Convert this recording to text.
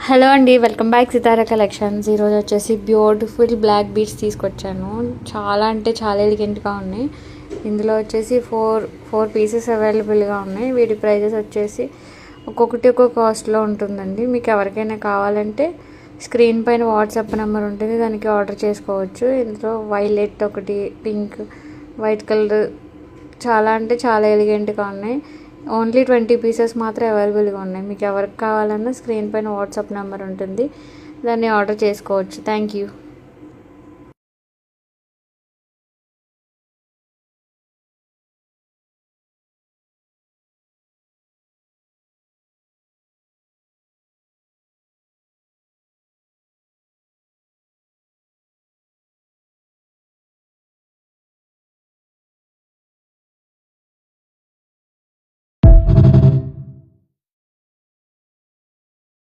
Hello అండి, welcome back సితారా collections. ఈరోజు వచ్చేసి బ్యూటిఫుల్ బ్లాక్ బీడ్స్ తీసుకొచ్చాను. చాలా అంటే చాలా ఎలిగెంట్గా ఉన్నాయి. ఇందులో వచ్చేసి ఫోర్ పీసెస్ అవైలబుల్గా ఉన్నాయి. వీటి ప్రైజెస్ వచ్చేసి ఒక్కొక్కటి ఒక్కొక్క కాస్ట్లో ఉంటుందండి. మీకు ఎవరికైనా కావాలంటే స్క్రీన్ పైన వాట్సాప్ నెంబర్ ఉంటుంది, దానికి ఆర్డర్ చేసుకోవచ్చు. ఇందులో వైలెట్ ఒకటి, పింక్, వైట్ కలర్ చాలా అంటే చాలా ఎలిగెంట్గా ఉన్నాయి. ఓన్లీ 20 పీసెస్ మాత్రం అవైలబుల్గా ఉన్నాయి. మీకు ఎవరికి కావాలన్నా స్క్రీన్ పైన వాట్సాప్ నెంబర్ ఉంటుంది, దాన్ని ఆర్డర్ చేసుకోవచ్చు. Thank you.